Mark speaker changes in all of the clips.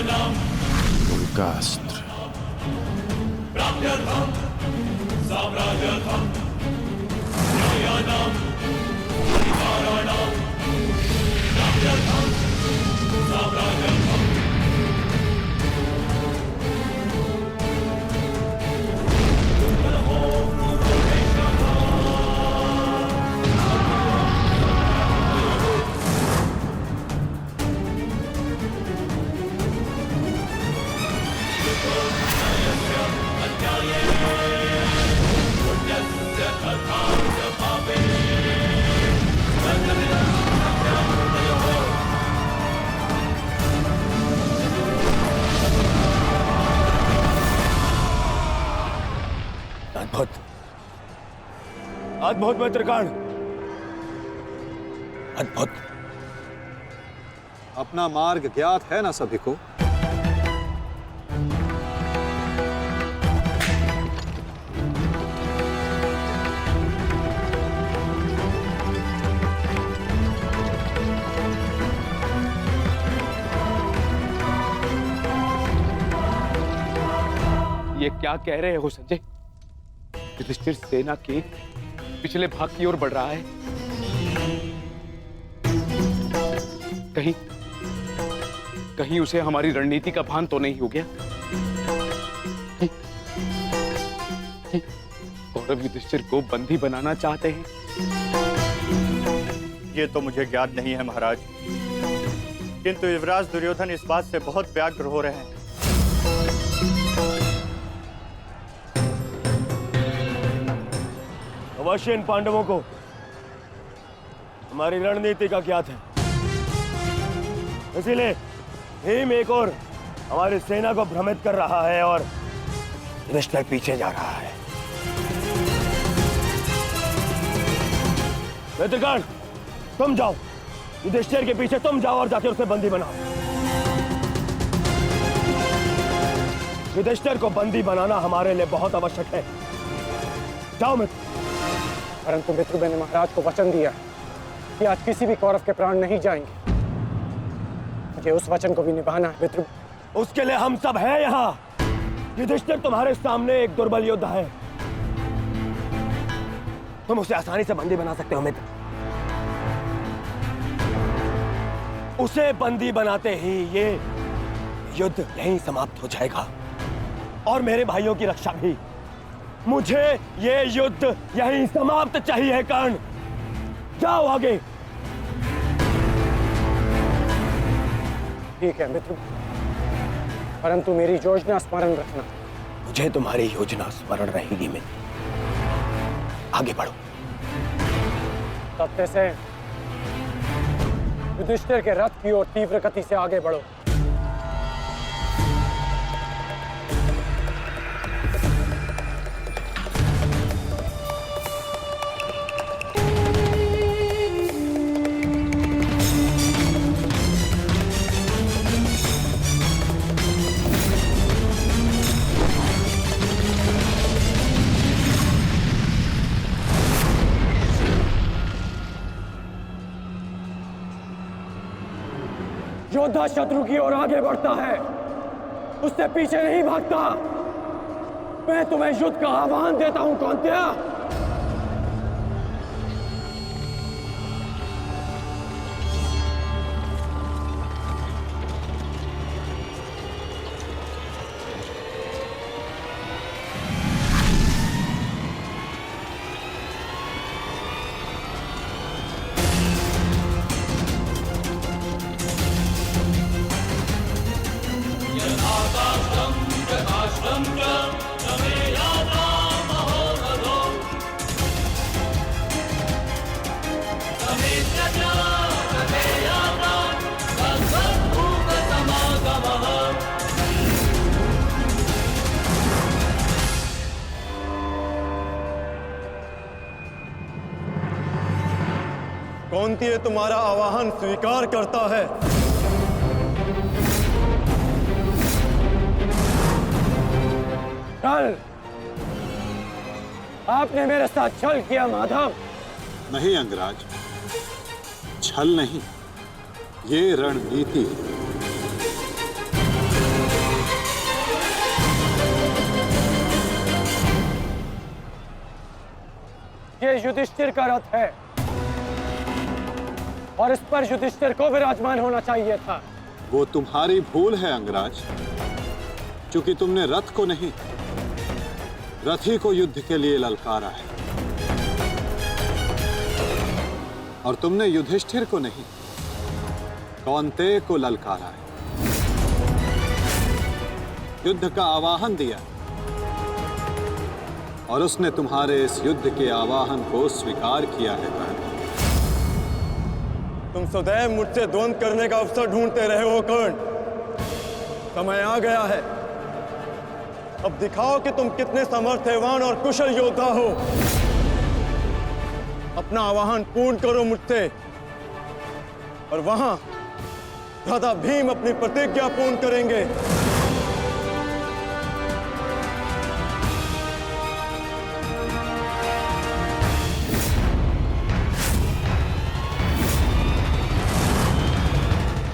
Speaker 1: उनका अस्त्र।
Speaker 2: अद्भुत, अद्भुत मित्रगण, अद्भुत।
Speaker 3: अपना मार्ग ज्ञात है ना सभी को?
Speaker 4: ये क्या कह रहे हो संजय? युधिष्ठिर सेना के पिछले भाग की ओर बढ़ रहा है। कहीं उसे हमारी रणनीति का भान तो नहीं हो गया? कौरव युधिष्ठिर को बंदी बनाना चाहते हैं?
Speaker 5: ये तो मुझे ज्ञात नहीं है महाराज, किंतु युवराज दुर्योधन इस बात से बहुत व्यग्र हो रहे हैं।
Speaker 2: अवश्य इन पांडवों को हमारी रणनीति का ज्ञात है, इसीलिए भीम एक और हमारी सेना को भ्रमित कर रहा है और युधिष्ठिर पीछे जा रहा है। मित्रगण, तुम जाओ, युधिष्ठिर के पीछे तुम जाओ और जाके उसे बंदी बनाओ। युधिष्ठिर को बंदी बनाना हमारे लिए बहुत आवश्यक है। जाओ मित्र।
Speaker 6: परंतु मित्र, मैंने महाराज को वचन दिया कि आज किसी भी कौरव के प्राण नहीं जाएंगे। मुझे उस वचन को भी निभाना है मित्र।
Speaker 2: उसके लिए हम सब हैं यहाँ। युधिष्ठिर तुम्हारे सामने एक दुर्बल योद्धा है, तुम उसे आसानी से बंदी बना सकते हो मित्र। उसे बंदी बनाते ही ये युद्ध यहीं समाप्त हो जाएगा और मेरे भाइयों की रक्षा भी। मुझे ये युद्ध यहीं समाप्त चाहिए। कर्ण, जाओ आगे।
Speaker 6: ठीक है मित्र, परंतु मेरी योजना स्मरण रखना।
Speaker 2: मुझे तुम्हारी योजना स्मरण रहेगी मित्र। आगे बढ़ो।
Speaker 6: तब से युधिष्ठिर के रथ की ओर तीव्र गति से आगे बढ़ो। योद्धा शत्रु की ओर आगे बढ़ता है, उससे पीछे नहीं भागता। मैं तुम्हें युद्ध का आह्वान देता हूं कौंतेय।
Speaker 5: कौंतेय तुम्हारा आवाहन स्वीकार करता है।
Speaker 6: कल आपने मेरे साथ छल किया माधव।
Speaker 3: नहीं अंगराज, छल नहीं, ये रणनीति है।
Speaker 6: ये युधिष्ठिर का रथ है और इस पर युधिष्ठिर को विराजमान होना चाहिए था।
Speaker 3: वो तुम्हारी भूल है अंगराज, क्योंकि तुमने रथ को नहीं, रथी को युद्ध के लिए ललकारा है। और तुमने युधिष्ठिर को नहीं, कौन्तेय को ललकारा है, युद्ध का आवाहन दिया और उसने तुम्हारे इस युद्ध के आवाहन को स्वीकार किया है कर्ण।
Speaker 6: तुम सदैव मुझसे द्वंद्व करने का अवसर ढूंढते रहे हो कर्ण। समय आ गया है, अब दिखाओ कि तुम कितने समर्थवान और कुशल योद्धा हो। अपना आवाहन पूर्ण करो मुझसे और वहां दादा भीम अपनी प्रतिज्ञा पूर्ण करेंगे।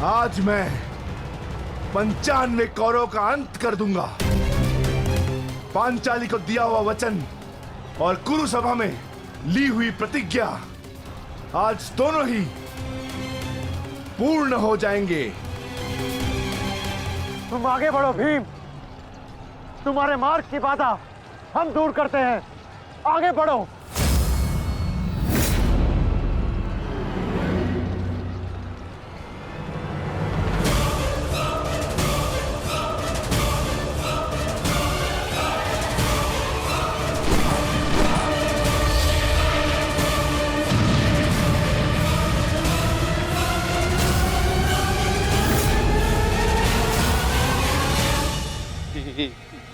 Speaker 1: आज मैं 95 कौरवों का अंत कर दूंगा। पांचाली को दिया हुआ वचन और कुरु सभा में ली हुई प्रतिज्ञा आज दोनों ही पूर्ण हो जाएंगे।
Speaker 6: तुम आगे बढ़ो भीम, तुम्हारे मार्ग की बाधा हम दूर करते हैं। आगे बढ़ो।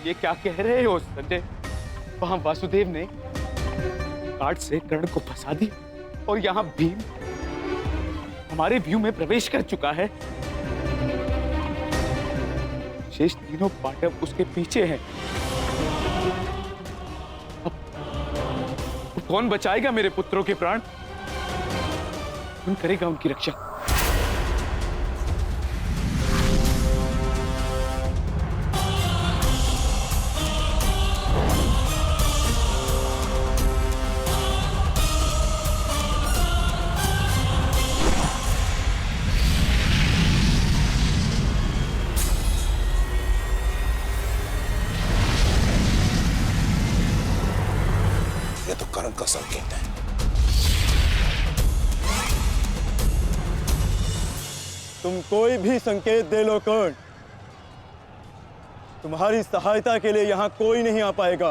Speaker 4: ये क्या कह रहे हो संजय? वहां वासुदेव ने काट से कर्ण को फंसा दिया और यहाँ भीम हमारे व्यू में प्रवेश कर चुका है। शेष तीनों पांडव उसके पीछे हैं। अब कौन बचाएगा मेरे पुत्रों के प्राण? कौन करेगा उनकी रक्षा?
Speaker 1: कर्ण का संकेत है।
Speaker 6: तुम कोई भी संकेत दे लो कर्ण, तुम्हारी सहायता के लिए यहां कोई नहीं आ पाएगा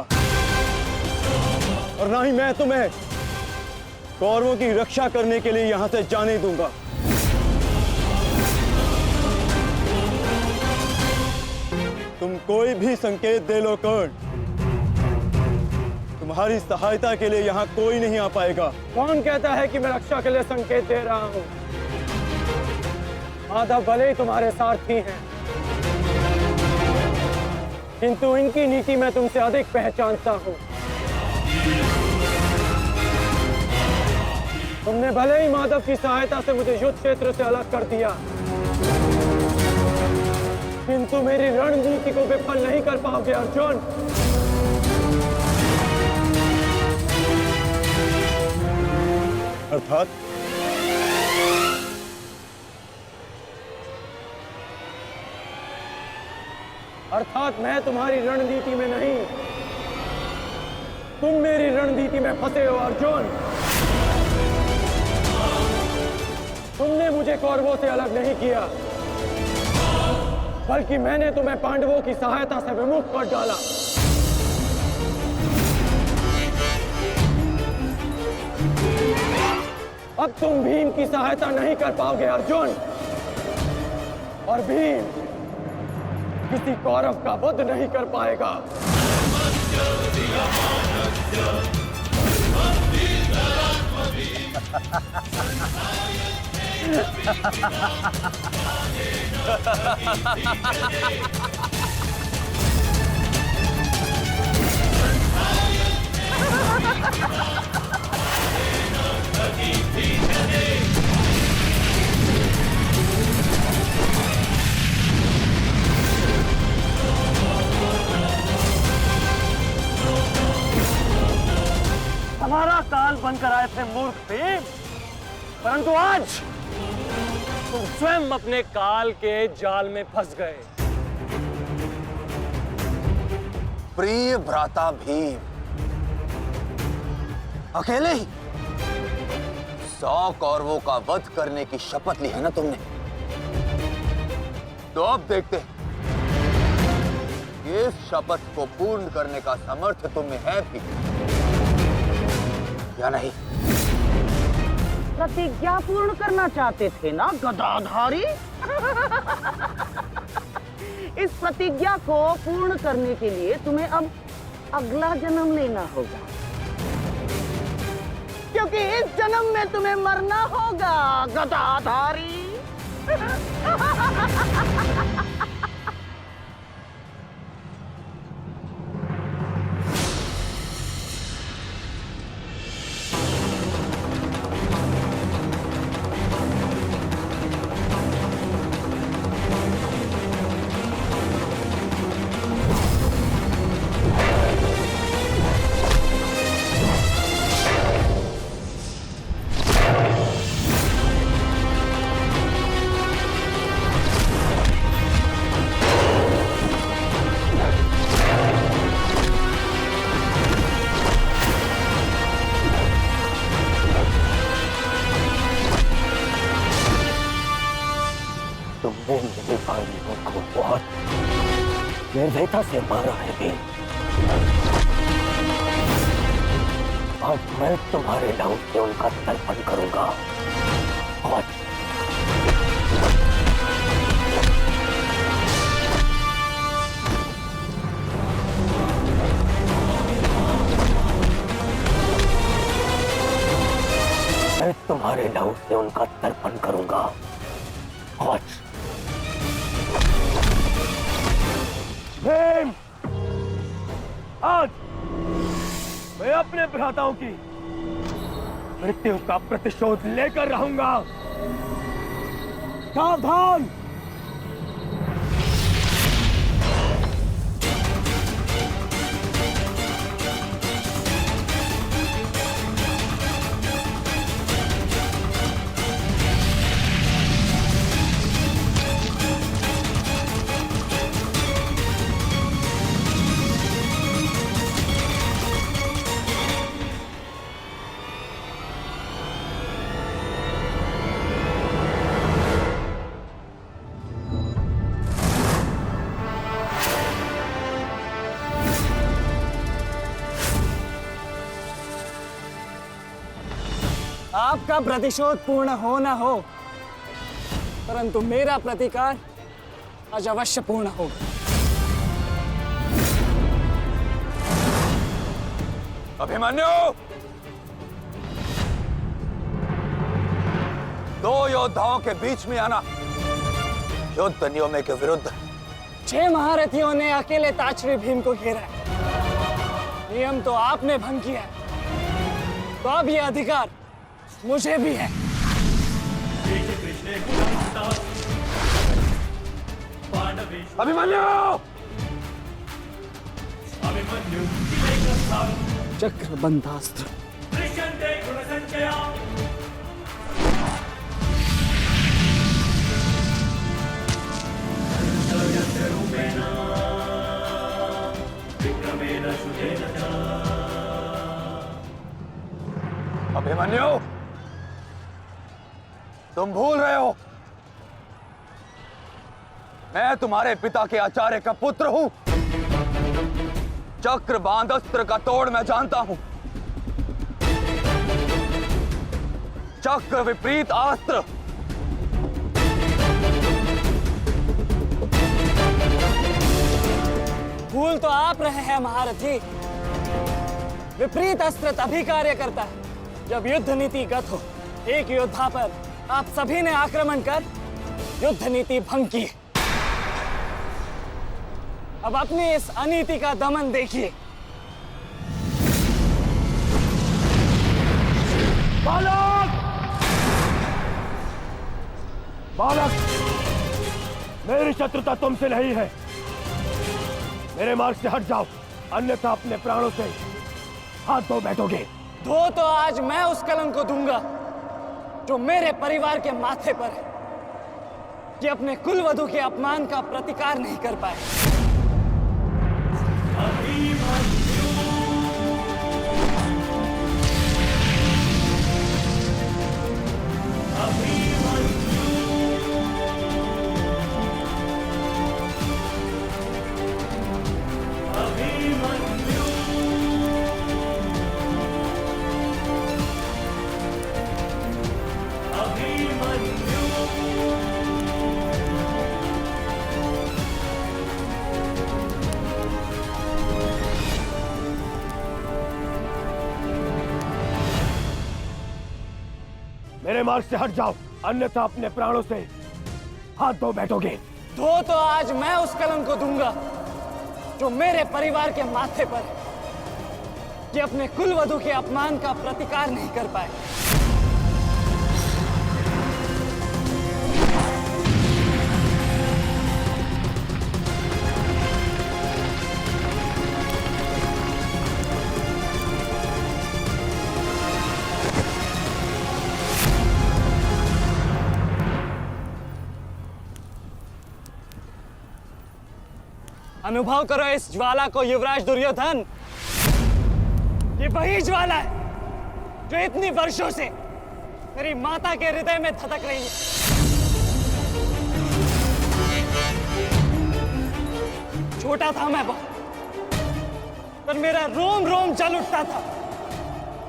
Speaker 6: और ना ही मैं तुम्हें कौरवों की रक्षा करने के लिए यहां से जाने दूंगा। तुम कोई भी संकेत दे लो कर्ण, तुम्हारी सहायता के लिए यहां कोई नहीं आ पाएगा। कौन कहता है कि मैं रक्षा के लिए संकेत दे रहा हूं? माधव भले ही तुम्हारे सारथी हैं, किंतु इनकी नीति मैं तुमसे अधिक पहचानता हूं। तुमने भले ही माधव की सहायता से मुझे युद्ध क्षेत्र से अलग कर दिया, किंतु मेरी रणनीति को विफल नहीं कर पाओगे अर्जुन। अर्थात मैं तुम्हारी रणनीति में नहीं, तुम मेरी रणनीति में फंसे हो अर्जुन। तुमने मुझे कौरवों से अलग नहीं किया, बल्कि मैंने तुम्हें पांडवों की सहायता से विमुख कर डाला। अब तुम भीम की सहायता नहीं कर पाओगे अर्जुन, और भीम किसी कौरव का वध नहीं कर पाएगा। हमारा काल
Speaker 2: थे मूर्ख भीम, परंतु आज तुम स्वयं अपने काल के जाल में फंस गए।
Speaker 7: प्रिय भ्राता भीम, अकेले ही 100 कौरवों का वध करने की शपथ ली है ना तुमने? तो अब देखते हैं इस शपथ को पूर्ण करने का सामर्थ्य तुम्हें है भी या नहीं?
Speaker 8: प्रतिज्ञा पूर्ण करना चाहते थे ना गदाधारी? इस प्रतिज्ञा को पूर्ण करने के लिए तुम्हें अब अगला जन्म लेना होगा, क्योंकि इस जन्म में तुम्हें मरना होगा गदाधारी।
Speaker 2: तुमने मेरे भाइयों को बहुत निर्दयता से मारा है भीम। आज मैं तुम्हारे लहू से उनका तर्पण करूंगा। और मैं तुम्हारे लहू से उनका तर्पण करूंगा। आज भीम, आज मैं अपने भ्राताओं की मृत्यु का प्रतिशोध लेकर रहूंगा। सावधान!
Speaker 9: आपका प्रतिशोध पूर्ण हो न हो, परंतु मेरा प्रतिकार आज अवश्य पूर्ण होगा।
Speaker 7: अभिमन्यु, 2 योद्धाओं के बीच में आना युद्ध नियमों के विरुद्ध।
Speaker 9: 6 महारथियों ने अकेले ताचरी भीम को घेरा है। नियम तो आपने भंग किया है, तो अब यह अधिकार मुझे भी है।
Speaker 7: अभिमन्यु!
Speaker 9: चक्रबंधास्त्र।
Speaker 7: अभिमन्यु, तुम भूल रहे हो मैं तुम्हारे पिता के आचार्य का पुत्र हूं। चक्रबांध अस्त्र का तोड़ मैं जानता हूं। चक्र विपरीत अस्त्र
Speaker 9: भूल तो आप रहे हैं महारथी। विपरीत अस्त्र तभी कार्य करता है जब युद्ध नीति गत हो। एक योद्धा पर आप सभी ने आक्रमण कर युद्ध नीति भंग की। अब अपनी इस अनीति का दमन देखिए।
Speaker 2: बालक! बालक! मेरी शत्रुता तुमसे नहीं है। मेरे मार्ग से हट जाओ, अन्यथा अपने प्राणों से हाथ धो बैठोगे।
Speaker 9: धो तो आज मैं उस कलंक को दूंगा जो मेरे परिवार के माथे पर है, कि अपने कुलवधु के अपमान का प्रतिकार नहीं कर पाए।
Speaker 2: मेरे मार्ग से हट जाओ, अन्यथा अपने प्राणों से हाथ धो बैठोगे।
Speaker 9: धो तो आज मैं उस कलंक को दूंगा जो मेरे परिवार के माथे पर है, कि अपने कुलवधु के अपमान का प्रतिकार नहीं कर पाए। अनुभव करो इस ज्वाला को युवराज दुर्योधन। ये वही ज्वाला है जो इतनी वर्षों से मेरी माता के हृदय में धधक रही है। छोटा था मैं बहुत, पर मेरा रोम रोम जल उठता था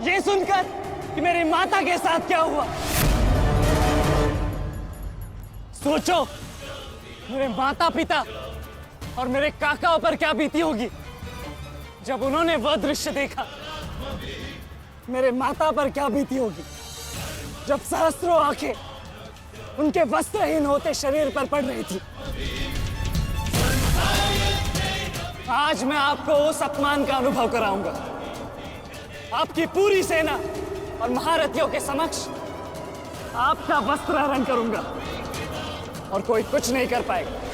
Speaker 9: ये सुनकर कि मेरी माता के साथ क्या हुआ। सोचो, मेरे माता पिता और मेरे काकाओं पर क्या बीती होगी जब उन्होंने वह दृश्य देखा। मेरे माता पर क्या बीती होगी जब सहस्त्रों आंखें उनके वस्त्रहीन होते शरीर पर पड़ रही थी। आज मैं आपको उस अपमान का अनुभव कराऊंगा। आपकी पूरी सेना और महारथियों के समक्ष आपका वस्त्र हरण करूंगा और कोई कुछ नहीं कर पाएगा।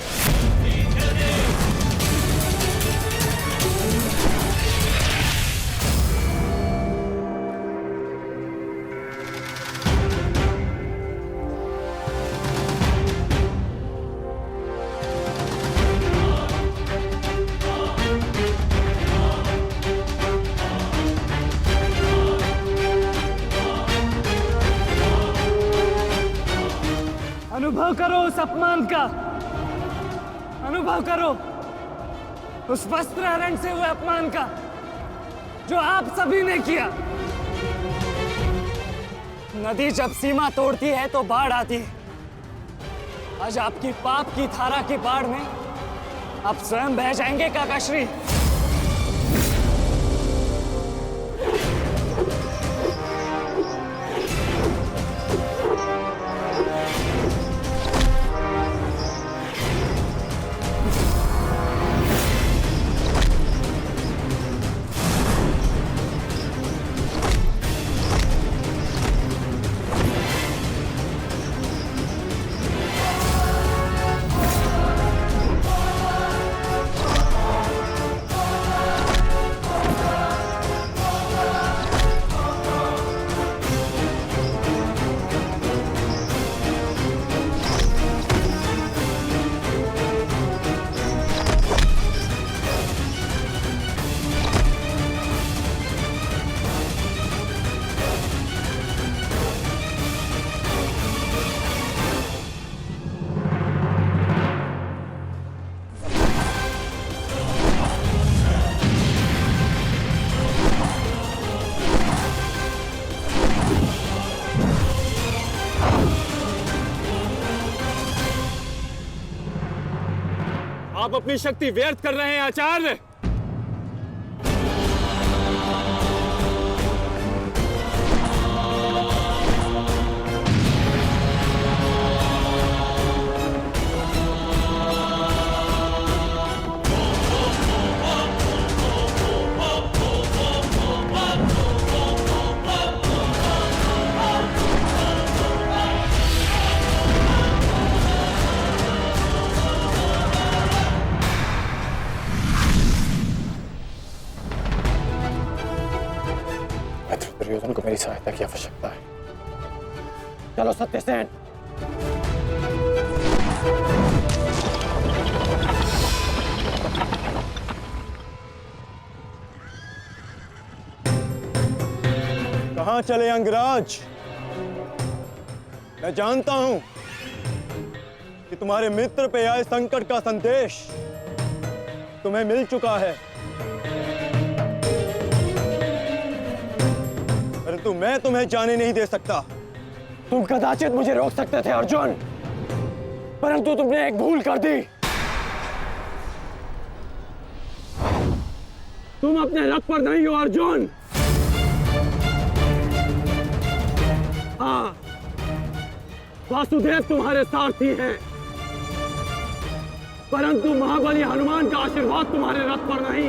Speaker 9: अनुभव करो उस अपमान का, अनुभव करो उस वस्त्र हरण से हुए अपमान का जो आप सभी ने किया। नदी जब सीमा तोड़ती है तो बाढ़ आती है। आज आपकी पाप की धारा की बाढ़ में आप स्वयं बह जाएंगे काकाश्री।
Speaker 6: आप अपनी शक्ति व्यर्थ कर रहे हैं आचार्य।
Speaker 2: सहायता की आवश्यकता है। चलो सत्यसेन।
Speaker 6: कहां चले अंगराज? मैं जानता हूं कि तुम्हारे मित्र पे आए संकट का संदेश तुम्हें मिल चुका है, परंतु मैं तुम्हें जाने नहीं दे सकता।
Speaker 2: तुम कदाचित मुझे रोक सकते थे अर्जुन, परंतु तुमने एक भूल कर दी। तुम अपने रथ पर नहीं हो अर्जुन। हाँ, वासुदेव तुम्हारे सारथी हैं, परंतु महाबली हनुमान का आशीर्वाद तुम्हारे रथ पर नहीं।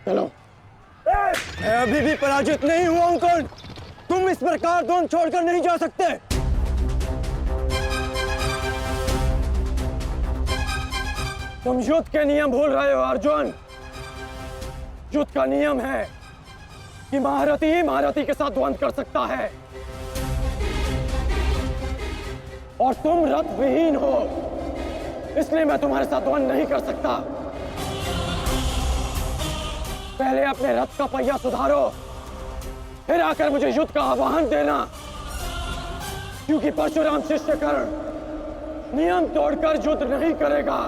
Speaker 2: चलो।
Speaker 6: मैं अभी भी पराजित नहीं हुआ हूं कर्ण। तुम इस प्रकार द्रोण छोड़कर नहीं जा सकते।
Speaker 2: तुम युद्ध के नियम भूल रहे हो अर्जुन। युद्ध का नियम है कि महारथी ही महारथी के साथ द्वंद्व कर सकता है, और तुम रथ विहीन हो, इसलिए मैं तुम्हारे साथ द्वंद्व नहीं कर सकता। पहले अपने रथ का पहिया सुधारो, फिर आकर मुझे युद्ध का आह्वान देना, क्योंकि परशुराम शिष्य कर्ण नियम तोड़कर युद्ध नहीं करेगा।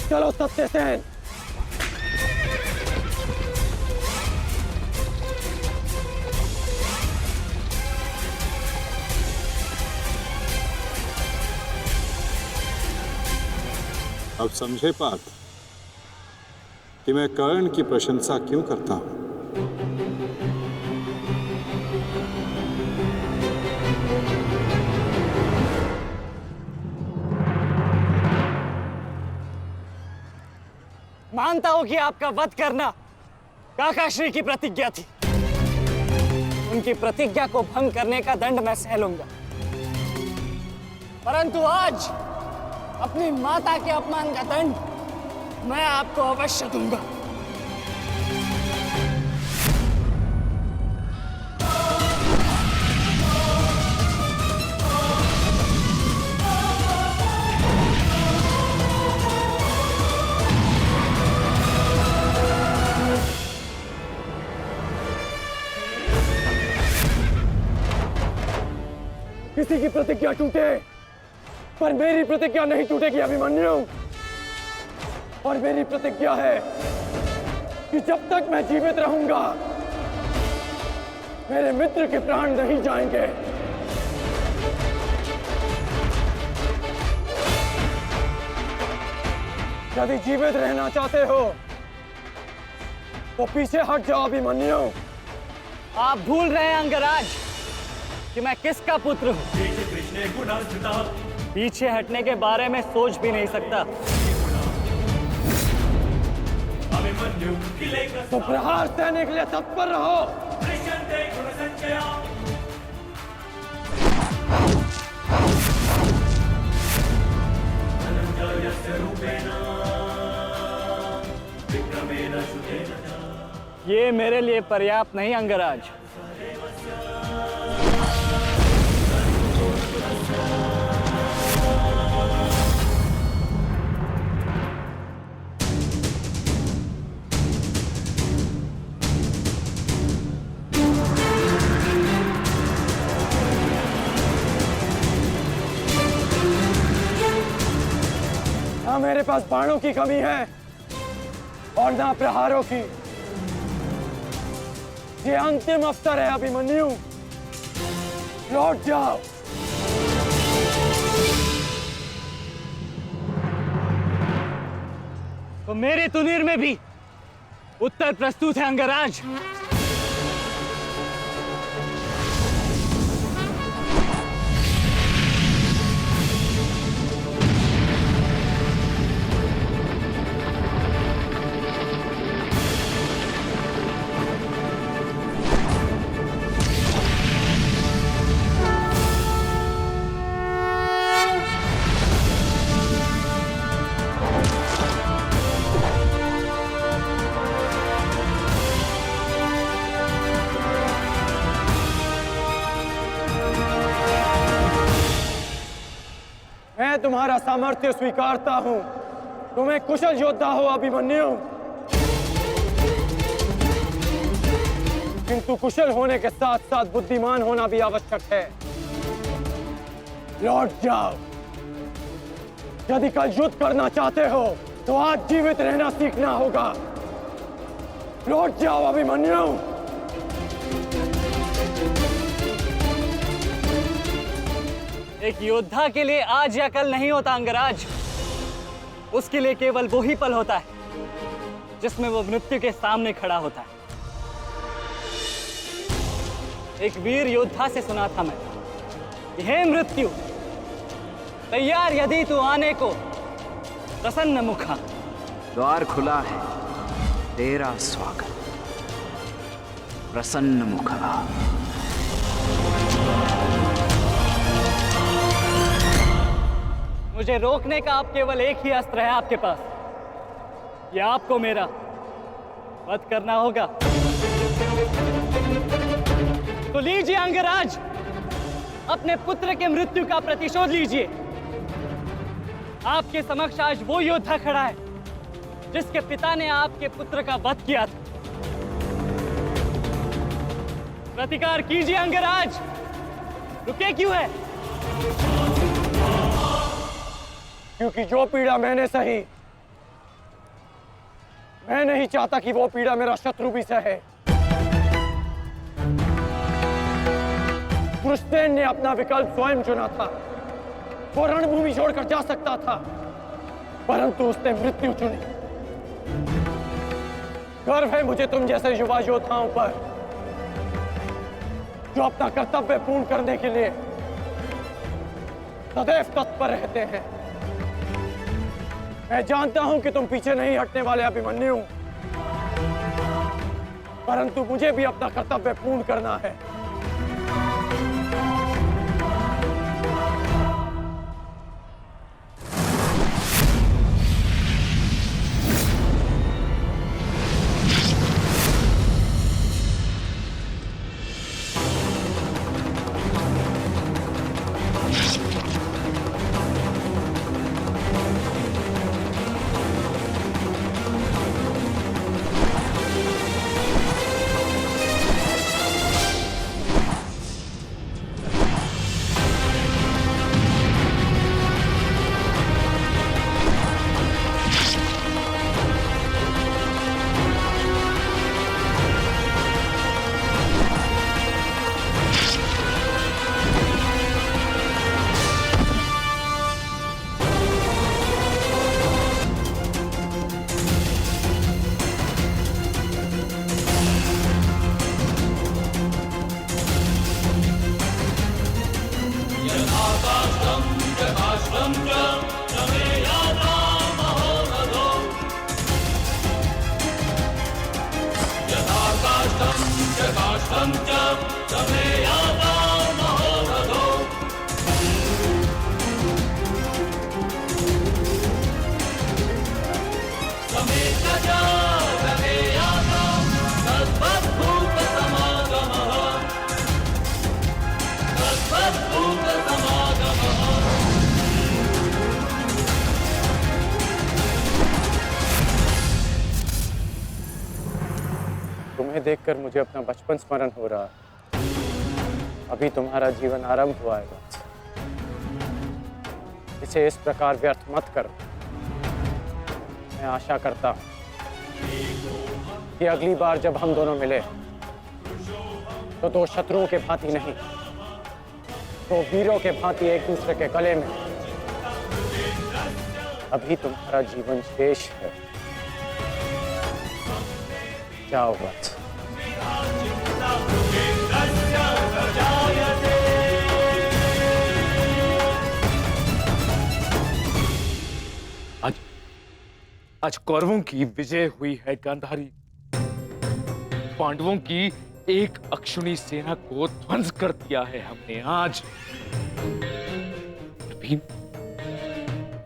Speaker 2: चलो सत्यसेन।
Speaker 3: अब समझे पार्थ कि मैं कर्ण की प्रशंसा क्यों करता हूं।
Speaker 9: मानता हूं कि आपका वध करना काकाश्री की प्रतिज्ञा थी। उनकी प्रतिज्ञा को भंग करने का दंड मैं सह लूंगा, परंतु आज अपनी माता के अपमान का दंड मैं आपको अवश्य दूंगा।
Speaker 2: किसी की प्रतिज्ञा टूटे, पर मेरी प्रतिज्ञा नहीं टूटेगी अभिमन्यु। और मेरी प्रतिज्ञा है कि जब तक मैं जीवित रहूंगा, मेरे मित्र के प्राण नहीं जाएंगे। यदि जीवित रहना चाहते हो तो पीछे हट जाओ अभिमन्यु।
Speaker 9: आप भूल रहे हैं अंगराज कि मैं किसका पुत्र हूं। पीछे हटने के बारे में सोच भी नहीं सकता।
Speaker 2: तो प्रहार सहने के लिए तत्पर रहो।
Speaker 9: ये मेरे लिए पर्याप्त नहीं अंगराज।
Speaker 2: ना मेरे पास बाणों की कमी है और ना प्रहारों की। ये अंतिम अवसर है अभिमन्यु, लौट जाओ।
Speaker 9: तो मेरे तुनीर में भी उत्तर प्रस्तुत है अंगराज।
Speaker 6: तुम्हारा सामर्थ्य स्वीकारता हूं। तुम एक कुशल योद्धा हो अभिमन्यु, किंतु कुशल होने के साथ साथ बुद्धिमान होना भी आवश्यक है। लौट जाओ। यदि कल युद्ध करना चाहते हो तो आज जीवित रहना सीखना होगा। लौट जाओ अभिमन्यु।
Speaker 9: एक योद्धा के लिए आज या कल नहीं होता अंगराज। उसके लिए केवल वो ही पल होता है जिसमें वो मृत्यु के सामने खड़ा होता है। एक वीर योद्धा से सुना था मैं, हे मृत्यु, तैयार यदि तू आने को, प्रसन्न मुखा।
Speaker 10: द्वार खुला है, तेरा स्वागत, प्रसन्न मुखा।
Speaker 9: मुझे रोकने का अब केवल एक ही अस्त्र है आपके पास। यह आपको मेरा वध करना होगा। तो लीजिए अंगराज, अपने पुत्र के मृत्यु का प्रतिशोध लीजिए। आपके समक्ष आज वो योद्धा खड़ा है जिसके पिता ने आपके पुत्र का वध किया था। प्रतिकार कीजिए अंगराज, रुके क्यों है?
Speaker 6: क्योंकि जो पीड़ा मैंने सही, मैं नहीं चाहता कि वो पीड़ा मेरा शत्रु भी सहे। कृष्ण ने अपना विकल्प स्वयं चुना था। वो रणभूमि छोड़कर जा सकता था, परंतु उसने मृत्यु चुनी। गर्व है मुझे तुम जैसे युवा योद्धाओं पर, जो अपना कर्तव्य पूर्ण करने के लिए सदैव तत्पर रहते हैं। मैं जानता हूं कि तुम पीछे नहीं हटने वाले अभिमन्यु, परंतु मुझे भी अपना कर्तव्य पूर्ण करना है। तुम्हें देखकर मुझे अपना बचपन स्मरण हो रहा है। अभी तुम्हारा जीवन आरंभ हुआ है, इसे इस प्रकार व्यर्थ मत करो। मैं आशा करता हूं कि अगली बार जब हम दोनों मिले तो दो शत्रुओं के भांति नहीं, दो वीरों के भांति एक दूसरे के गले में। अभी तुम्हारा जीवन शेष है। जाओ बस।
Speaker 4: आज कौरवों की विजय हुई है गांधारी। पांडवों की एक अक्षुणी सेना को ध्वंस कर दिया है हमने आज।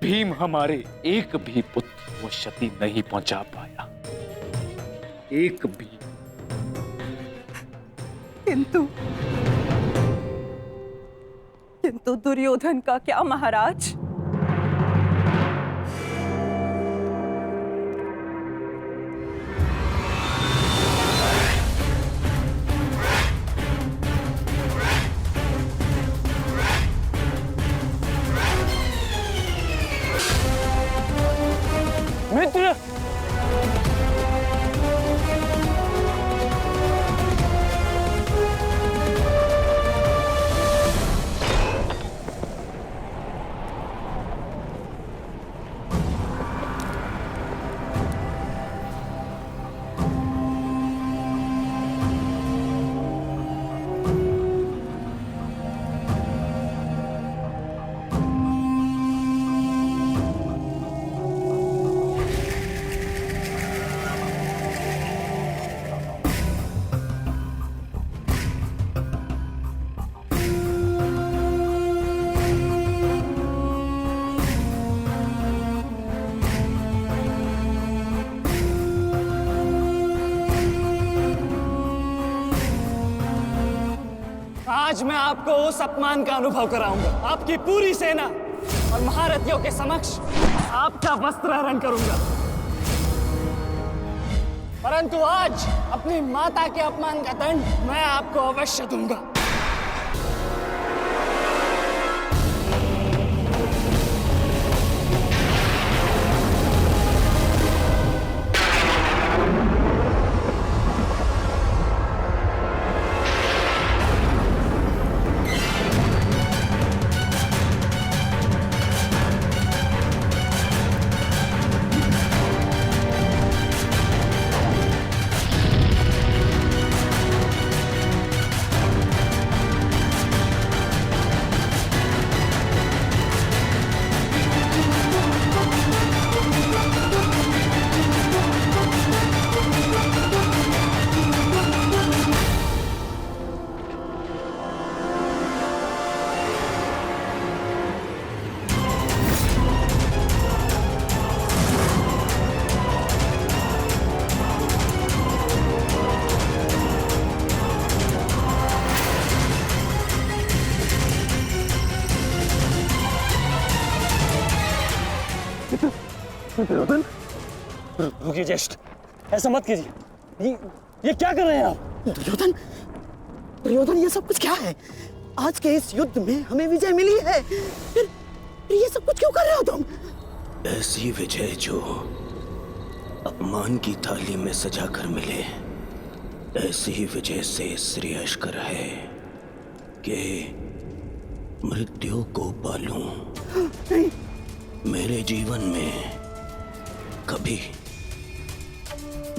Speaker 4: भीम हमारे एक भी पुत्र को क्षति नहीं पहुंचा पाया, एक भी।
Speaker 11: किंतु दुर्योधन का क्या महाराज?
Speaker 9: मित्र, आज मैं आपको उस अपमान का अनुभव कराऊंगा। आपकी पूरी सेना और महारथियों के समक्ष आपका वस्त्रहरण करूंगा। परंतु आज अपनी माता के अपमान का दंड मैं आपको अवश्य दूंगा।
Speaker 2: दुर्योधन, रुकिए ज्येष्ठ, ऐसा मत कीजिए। ये क्या कर रहे हैं आप?
Speaker 8: दुर्योधन, दुर्योधन, ये सब कुछ क्या है? आज के इस युद्ध में हमें विजय मिली है, फिर ये सब कुछ क्यों कर रहे हो तुम?
Speaker 2: ऐसी विजय जो अपमान की थाली में सजा कर मिले, ऐसी विजय से श्रेयस्कर है कि मृत्यु को पालूं। मेरे जीवन में कभी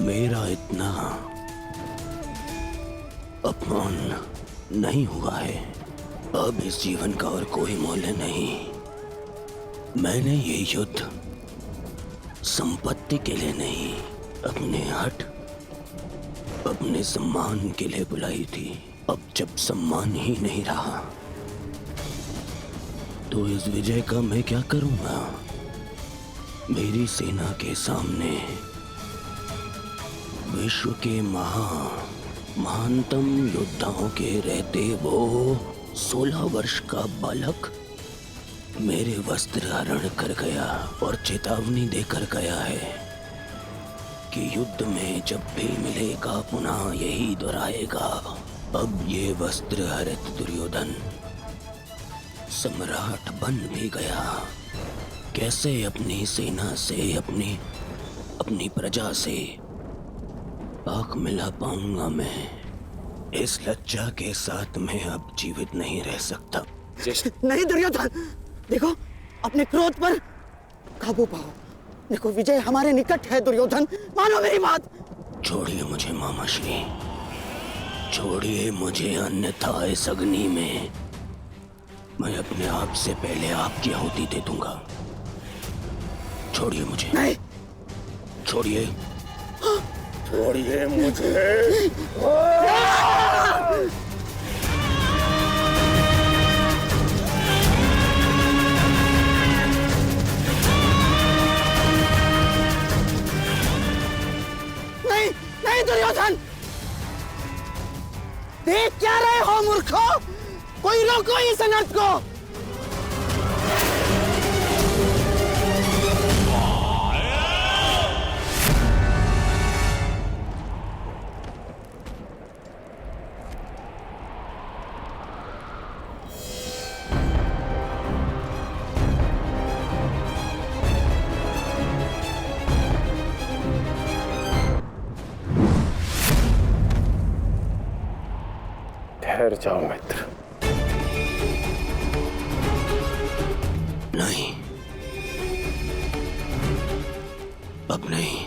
Speaker 2: मेरा इतना अपमान नहीं हुआ है। अब इस जीवन का और कोई मूल्य नहीं। मैंने ये युद्ध संपत्ति के लिए नहीं, अपने हट, अपने सम्मान के लिए बुलाई थी। अब जब सम्मान ही नहीं रहा तो इस विजय का मैं क्या करूंगा? मेरी सेना के सामने विश्व के महानतम योद्धाओं के रहते वो 16 वर्ष का बालक मेरे वस्त्र हरण कर गया और चेतावनी देकर गया है कि युद्ध में जब भी मिलेगा पुनः यही दोहराएगा। अब ये वस्त्र हरित दुर्योधन सम्राट बन भी गया। कैसे अपनी सेना से, अपनी प्रजा से आंख मिला पाऊंगा मैं? इस लज्जा के साथ मैं अब जीवित नहीं रह सकता।
Speaker 8: नहीं दुर्योधन, देखो अपने क्रोध पर काबू पाओ। देखो विजय हमारे निकट है दुर्योधन, मानो मेरी बात।
Speaker 2: छोड़िए मुझे मामाश्री, छोड़िए मुझे, अन्यथा इस अग्नि में मैं अपने आप से पहले आपकी आहुति दे दूंगा। छोड़िए मुझे।
Speaker 8: नहीं।
Speaker 2: छोड़िए, छोड़िए मुझे।
Speaker 8: नहीं, नहीं दुर्योधन, देख क्या रहे हो मूर्खों? कोई रोको इस अनर्थ को।
Speaker 6: ठहर जाओ मित्र।
Speaker 2: नहीं, अब नहीं।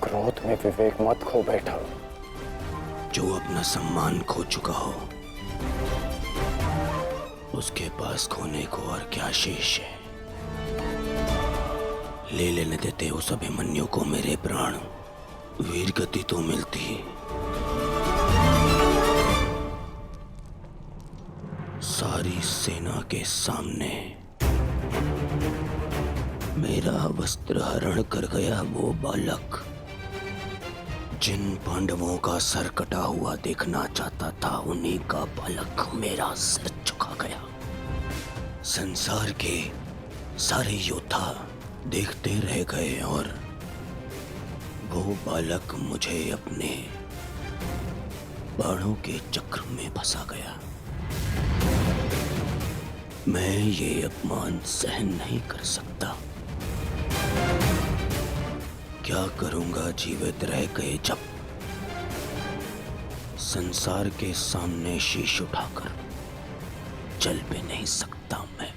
Speaker 6: क्रोध में विवेक मत खो बैठा।
Speaker 2: जो अपना सम्मान खो चुका हो, उसके पास खोने को और क्या शेष है? ले लेने देते उस अभिमन्यु को मेरे प्राण, वीर गति तो मिलती। सारी सेना के सामने मेरा वस्त्र हरण कर गया वो बालक, जिन पांडवों का सर कटा हुआ देखना चाहता था, उन्हीं का बालक मेरा सर झुका गया। संसार के सारे योद्धा देखते रह गए और वो बालक मुझे अपने बाणों के चक्र में फंसा गया। मैं ये अपमान सहन नहीं कर सकता। क्या करूंगा जीवित रह गए जब संसार के सामने शीश उठाकर चल भी नहीं सकता मैं।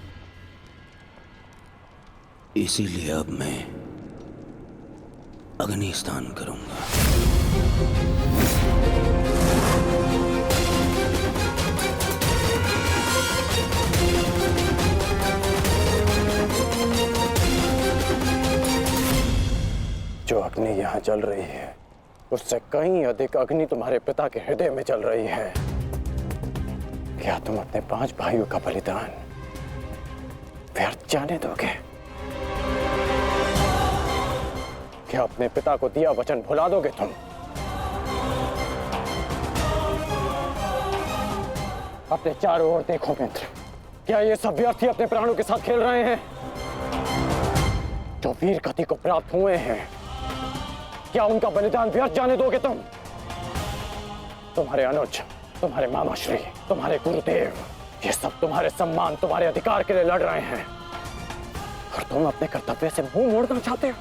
Speaker 2: इसीलिए अब मैं अग्नि स्नान करूंगा।
Speaker 6: जो अग्नि यहाँ जल रही है, उससे कहीं अधिक अग्नि तुम्हारे पिता के हृदय में जल रही है। क्या तुम अपने 5 भाइयों का बलिदान व्यर्थ जाने दोगे? क्या अपने पिता को दिया वचन भुला दोगे तुम? अपने चारों ओर देखो मित्र, क्या ये सब व्यर्थी अपने प्राणों के साथ खेल रहे हैं? जो वीर गति को प्राप्त हुए हैं, क्या उनका बलिदान व्यर्थ जाने दोगे तुम? तुम्हारे अनुज, तुम्हारे मामाश्री, तुम्हारे गुरुदेव, ये सब तुम्हारे सम्मान, तुम्हारे अधिकार के लिए लड़ रहे हैं, और तुम अपने कर्तव्य से मुंह मोड़ना चाहते हो।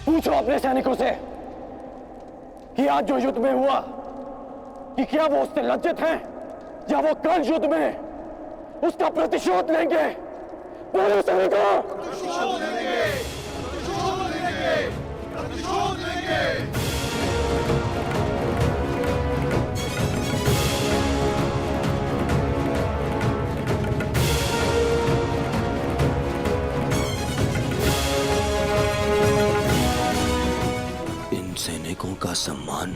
Speaker 6: पूछो अपने सैनिकों से कि आज जो युद्ध में हुआ, कि क्या वो उससे लज्जित हैं, या वो कल युद्ध में उसका प्रतिशोध लेंगे? बोलो सैनिकों! प्रतिशोध लेंगे! प्रतिशोध लेंगे! प्रतिशोध लेंगे!
Speaker 2: इन सैनिकों का सम्मान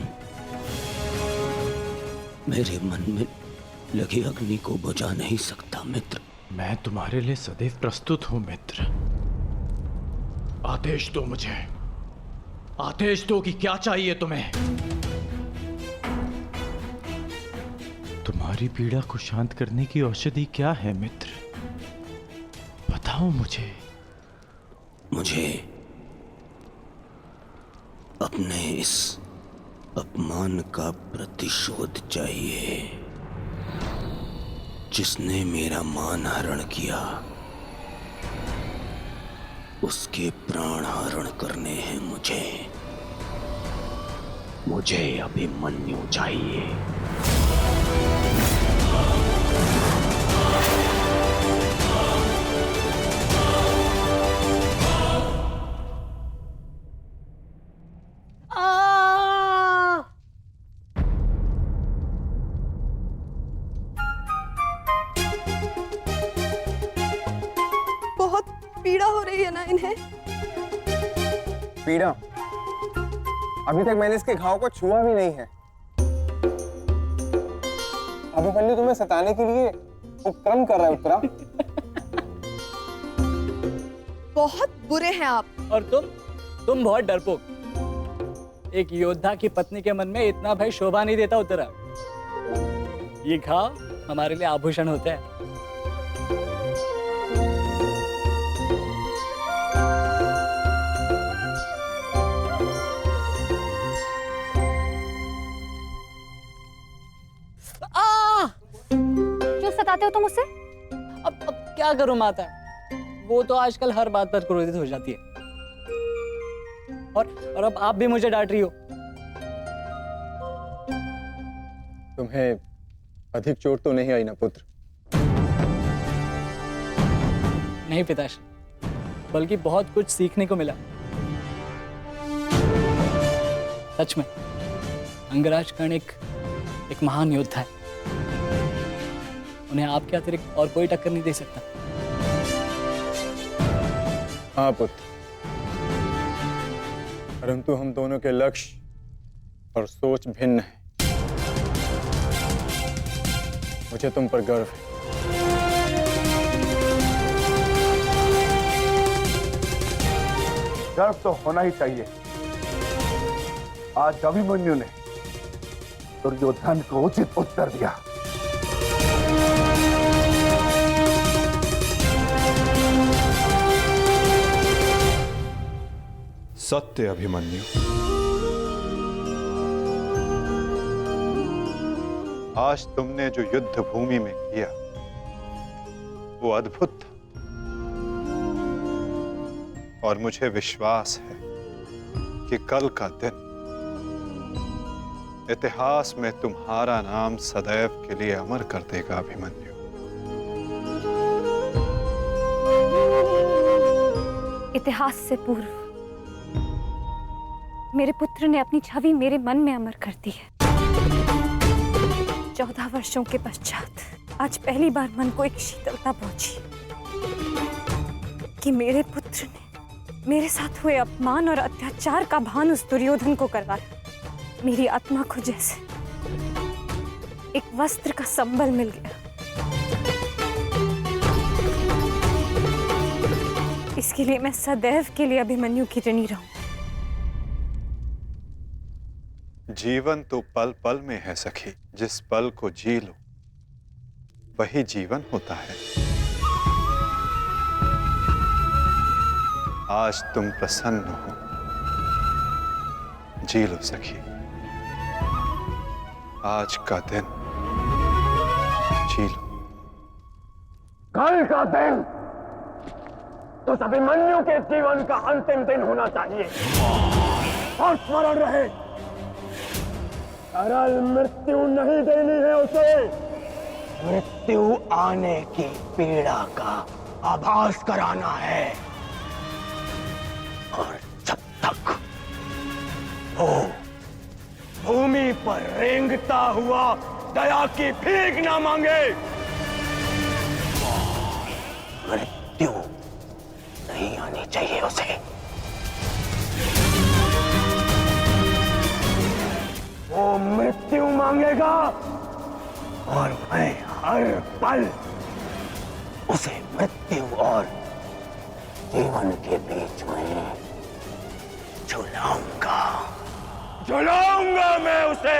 Speaker 2: मेरे मन में लगी अग्नि को बुझा नहीं सकता मित्र।
Speaker 11: मैं तुम्हारे लिए सदैव प्रस्तुत हूं मित्र। आदेश दो मुझे, आदेश दो कि क्या चाहिए तुम्हें। तुम्हारी पीड़ा को शांत करने की औषधि क्या है मित्र? बताओ मुझे।
Speaker 2: मुझे अपने इस अपमान का प्रतिशोध चाहिए। जिसने मेरा मान हरण किया, उसके प्राण हरण करने हैं मुझे। मुझे अभिमन्यु चाहिए।
Speaker 12: पीड़ा हो रही है ना इन्हें?
Speaker 13: पीड़ा? अभी तक मैंने इसके घाव को छुआ भी नहीं है। अभिमन्यु तुम्हें सताने के लिए उपक्रम कर रहा है उत्तरा।
Speaker 12: बहुत बुरे हैं आप।
Speaker 9: और तुम बहुत डरपोक। एक योद्धा की पत्नी के मन में इतना भय शोभा नहीं देता उत्तरा। ये घाव हमारे लिए आभूषण होते हैं।
Speaker 14: क्यों सताते हो तुम उसे?
Speaker 9: अब क्या करूं माता, वो तो आजकल हर बात पर क्रोधित हो जाती है। और अब आप भी मुझे डांट रही हो।
Speaker 13: तुम्हें अधिक चोट तो नहीं आई ना पुत्र?
Speaker 9: नहीं पिताश्री, बल्कि बहुत कुछ सीखने को मिला। सच में अंगराज कर्ण एक महान योद्धा है। उन्हें आपके अतिरिक्त और कोई टक्कर नहीं दे सकता।
Speaker 13: हाँ पुत्र, परंतु हम दोनों के लक्ष्य और सोच भिन्न है। मुझे तुम पर गर्व है।
Speaker 1: गर्व तो होना ही चाहिए। आज अभिमन्यु ने दुर्योधन को उचित उत्तर दिया।
Speaker 3: सत्य अभिमन्यु, आज तुमने जो युद्ध भूमि में किया वो अद्भुत था, और मुझे विश्वास है कि कल का दिन इतिहास में तुम्हारा नाम सदैव के लिए अमर कर देगा अभिमन्यु।
Speaker 14: इतिहास से पूर्व मेरे पुत्र ने अपनी छवि मेरे मन में अमर कर दी है। 14 वर्षों के पश्चात आज पहली बार मन को एक शीतलता पहुंची कि मेरे पुत्र ने मेरे साथ हुए अपमान और अत्याचार का भान उस दुर्योधन को करवाया। मेरी आत्मा को जैसे एक वस्त्र का संबल मिल गया। इसके लिए मैं सदैव के लिए अभिमन्यु की ऋणी रहूं।
Speaker 3: जीवन तो पल पल में है सखी। जिस पल को जी लो वही जीवन होता है। आज तुम प्रसन्न हो, जी लो सखी। आज का दिन जी लो।
Speaker 2: कल का दिन तो अभिमन्यु के जीवन का अंतिम दिन होना चाहिए। और स्मरण रहे, सरल मृत्यु नहीं देनी है उसे। मृत्यु आने की पीड़ा का आभास कराना है। और जब तक वो भूमि पर रेंगता हुआ दया की भीख ना मांगे, मृत्यु नहीं आनी चाहिए उसे। वो मृत्यु मांगेगा और मैं हर पल उसे मृत्यु और जीवन के बीच में झुलाऊंगा। झुलाऊंगा मैं उसे।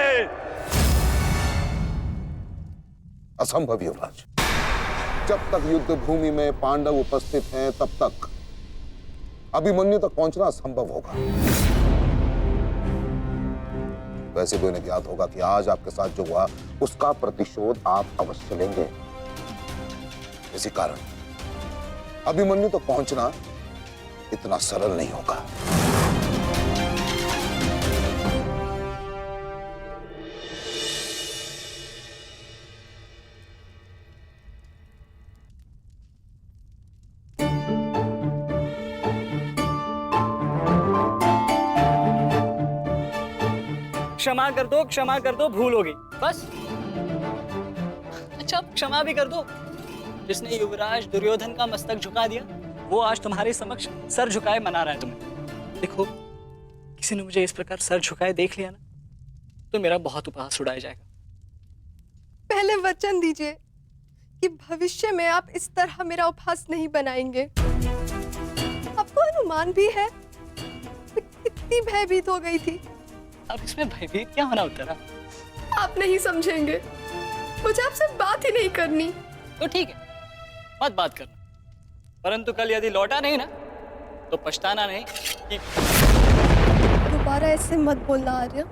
Speaker 15: असंभव युवराज, जब तक युद्ध भूमि में पांडव उपस्थित हैं तब तक अभिमन्यु तक पहुंचना असंभव होगा। वैसे कोई ने ज्ञात होगा कि आज आपके साथ जो हुआ उसका प्रतिशोध आप अवश्य लेंगे। इसी कारण अभिमन्यु तक पहुंचना इतना सरल नहीं होगा।
Speaker 9: क्षमा कर दो, भूल हो गई बस। अच्छा, क्षमा भी कर दो। जिसने युवराज दुर्योधन का मस्तक झुका दिया वो आज तुम्हारे समक्ष सर झुकाए मना रहा है तुम्हें। देखो, किसी ने मुझे इस प्रकार सर झुकाए देख लिया ना तो मेरा बहुत उपहास उड़ाया जाएगा।
Speaker 12: पहले वचन दीजिए कि भविष्य में आप इस तरह मेरा उपहास नहीं बनाएंगे। आपको अनुमान भी है मैं कितनी भयभीत हो गई थी।
Speaker 9: अब इसमें भयभीत क्या होना उत्तरा?
Speaker 12: आप नहीं समझेंगे, मुझे आपसे बात ही नहीं करनी।
Speaker 9: तो ठीक है, मत बात करना, परंतु कल यदि लौटा नहीं ना तो पछताना नहीं कि...
Speaker 12: दोबारा ऐसे मत बोलना आर्य।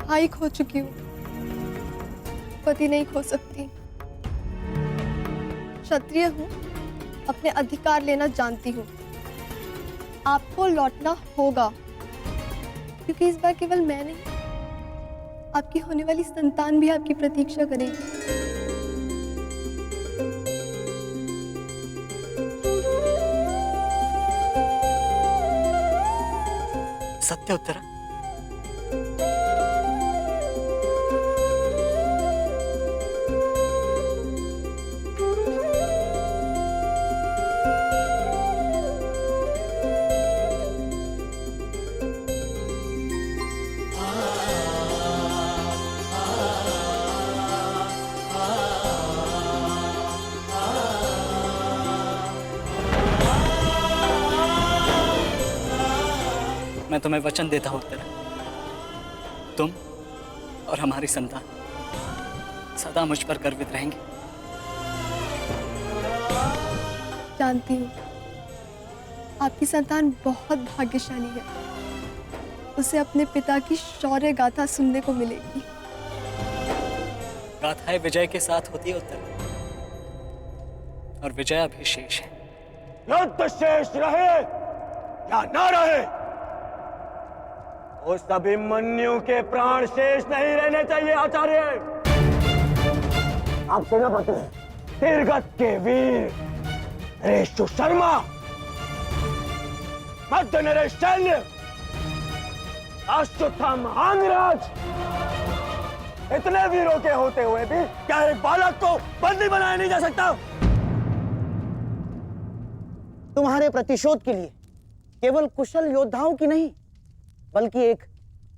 Speaker 12: भाई खो चुकी हूँ, पति नहीं खो सकती। क्षत्रिय हूँ, अपने अधिकार लेना जानती हूँ। आपको लौटना होगा, क्योंकि इस बार केवल मैं नहीं, आपकी होने वाली संतान भी आपकी प्रतीक्षा करेगी।
Speaker 8: सत्य उत्तरा, मैं तुम्हें वचन देता हूं उत्तरा, तुम और हमारी संतान सदा मुझ पर गर्वित रहेंगे।
Speaker 12: जानती हूँ आपकी संतान बहुत भाग्यशाली है, उसे अपने पिता की शौर्य गाथा सुनने को मिलेगी।
Speaker 8: गाथाएं विजय के साथ होती है उत्तरा, और विजय अभी शेष है।
Speaker 2: युद्ध शेष रहे या ना रहे, उस अभिमन्यु के प्राण शेष नहीं रहने चाहिए आचार्य। आप सेनापति तीरगत के वीर नरेश शर्मा, मध्य नरेश शैल्य, अश्वत्थामा अंगराज, इतने वीरों के होते हुए भी क्या एक बालक को बंदी बनाया नहीं जा सकता?
Speaker 8: तुम्हारे प्रतिशोध के लिए केवल कुशल योद्धाओं की नहीं, बल्कि एक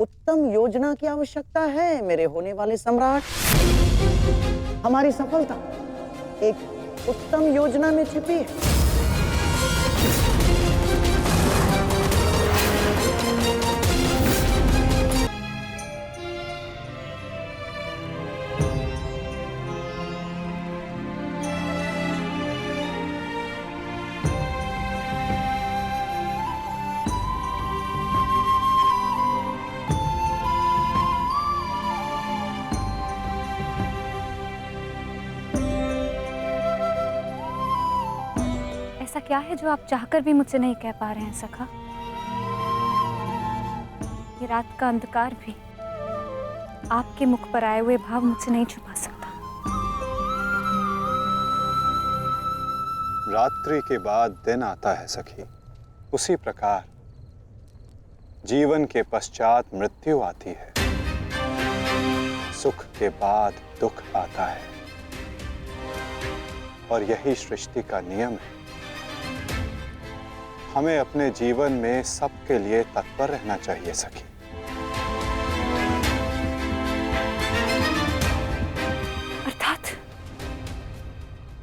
Speaker 8: उत्तम योजना की आवश्यकता है मेरे होने वाले सम्राट। हमारी सफलता एक उत्तम योजना में छिपी है।
Speaker 14: ऐसा क्या है जो आप चाहकर भी मुझसे नहीं कह पा रहे हैं सखा? ये रात का अंधकार भी आपके मुख पर आए हुए भाव मुझसे नहीं छुपा सकता।
Speaker 3: रात्रि के बाद दिन आता है सखी, उसी प्रकार जीवन के पश्चात मृत्यु आती है। सुख के बाद दुख आता है, और यही सृष्टि का नियम है। हमें अपने जीवन में सबके लिए तत्पर रहना चाहिए सखी।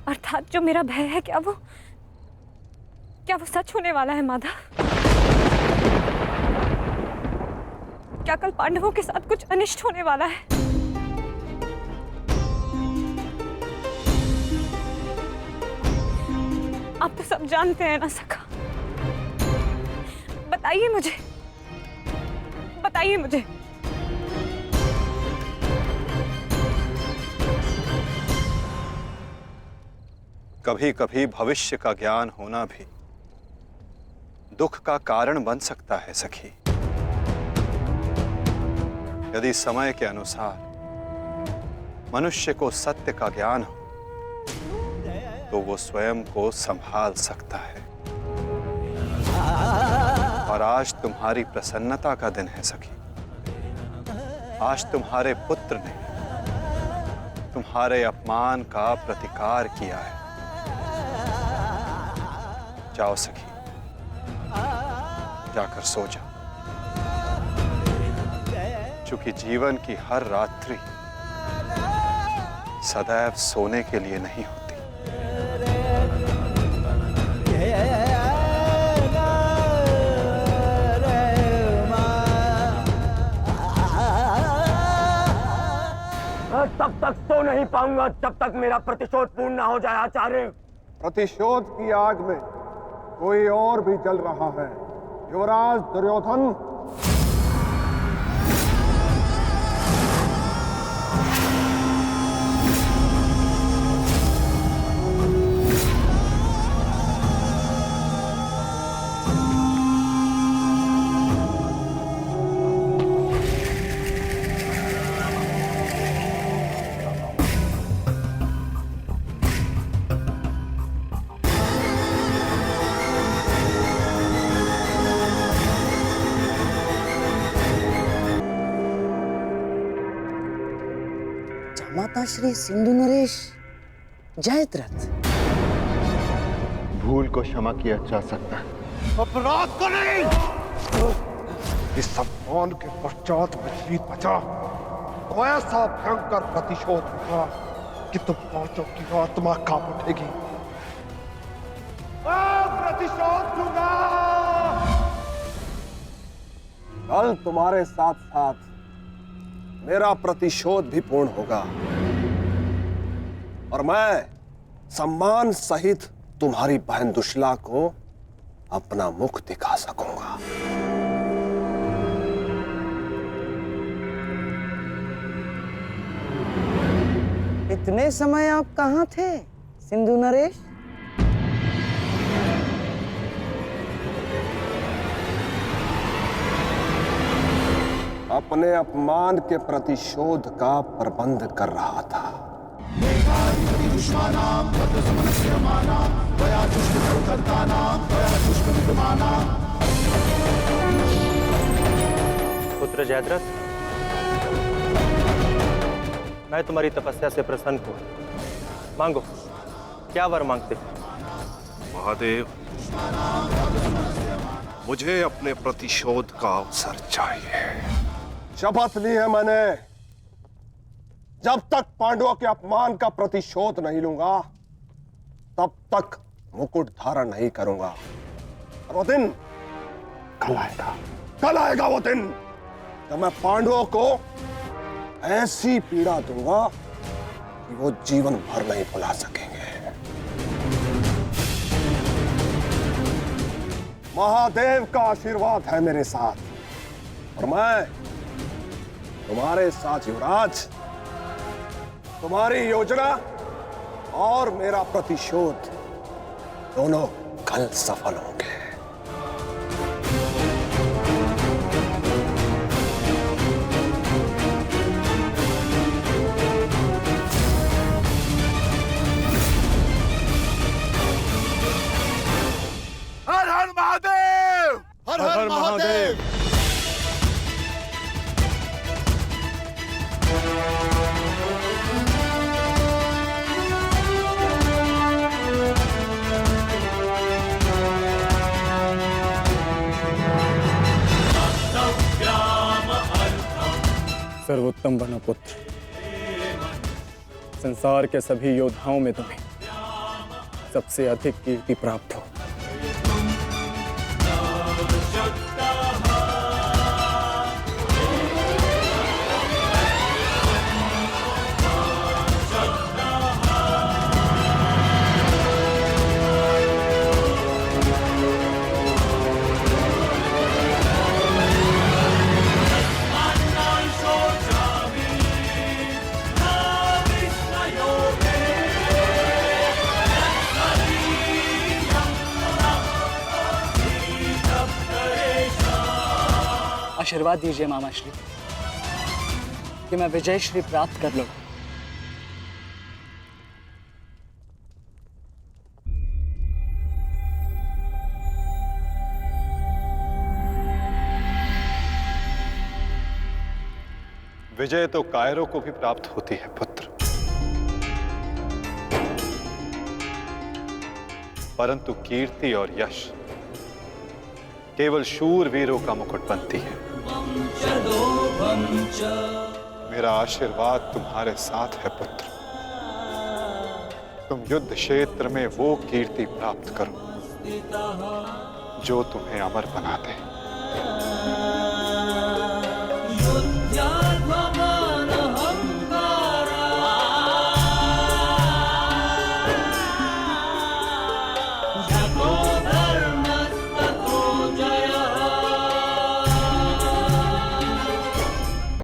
Speaker 14: अर्थात जो मेरा भय है, क्या वो सच होने वाला है माधव? क्या कल पांडवों के साथ कुछ अनिष्ट होने वाला है? आप तो सब जानते हैं ना सखा। बताइए मुझे।
Speaker 3: कभी कभी भविष्य का ज्ञान होना भी दुख का कारण बन सकता है सखी। यदि समय के अनुसार मनुष्य को सत्य का ज्ञान हो तो वो स्वयं को संभाल सकता है। और आज तुम्हारी प्रसन्नता का दिन है सखी। आज तुम्हारे पुत्र ने तुम्हारे अपमान का प्रतिकार किया है। जाओ सखी, जाकर सो जाओ, क्योंकि जीवन की हर रात्रि सदैव सोने के लिए नहीं होती।
Speaker 2: तब तक सो नहीं पाऊंगा जब तक मेरा प्रतिशोध पूर्ण ना हो जाए आचार्य।
Speaker 15: प्रतिशोध की आग में कोई और भी जल रहा है। युवराज दुर्योधन,
Speaker 8: श्री सिंधु नरेश जयद्रथ।
Speaker 15: भूल को क्षमा किया जा सकता है, अपराध को नहीं। इस सम्मान के पश्चात विचलित बचा तो ऐसा भयंकर प्रतिशोध होगा कि तुम पांचों की आत्मा कांप उठेगी। प्रतिशोध लूंगा। कल तुम्हारे साथ साथ मेरा प्रतिशोध भी पूर्ण होगा और मैं सम्मान सहित तुम्हारी बहन दुशला को अपना मुख दिखा सकूंगा।
Speaker 8: इतने समय आप कहाँ थे सिंधु नरेश?
Speaker 15: अपने अपमान के प्रतिशोध का प्रबंध कर रहा था।
Speaker 5: पुत्र जयद्रथ, मैं तुम्हारी तपस्या से प्रसन्न हूं। मांगो, क्या वर मांगते हो?
Speaker 15: महादेव, मुझे अपने प्रतिशोध का अवसर चाहिए। शपथ ली है मैंने, जब तक पांडवों के अपमान का प्रतिशोध नहीं लूंगा तब तक मुकुट धारण नहीं करूंगा। और वो दिन कल आएगा वो दिन जब मैं पांडवों को ऐसी पीड़ा दूंगा कि वो जीवन भर नहीं भुला सकेंगे। महादेव का आशीर्वाद है मेरे साथ और मैं तुम्हारे साथ युवराज, तुम्हारी योजना और मेरा प्रतिशोध दोनों कल सफल होंगे।
Speaker 1: हर हर महादेव,
Speaker 15: हर हर महादेव।
Speaker 6: सर्वोत्तम बनो पुत्र। संसार के सभी योद्धाओं में तुम्हें सबसे अधिक कीर्ति प्राप्त हो।
Speaker 9: आशीर्वाद दीजिए मामा श्री कि मैं विजय श्री प्राप्त कर लूं।
Speaker 3: विजय तो कायरों को भी प्राप्त होती है पुत्र, परंतु कीर्ति और यश केवल शूरवीरों का मुकुट बनती है। मेरा आशीर्वाद तुम्हारे साथ है पुत्र। तुम युद्ध क्षेत्र में वो कीर्ति प्राप्त करो जो तुम्हें अमर बना दे।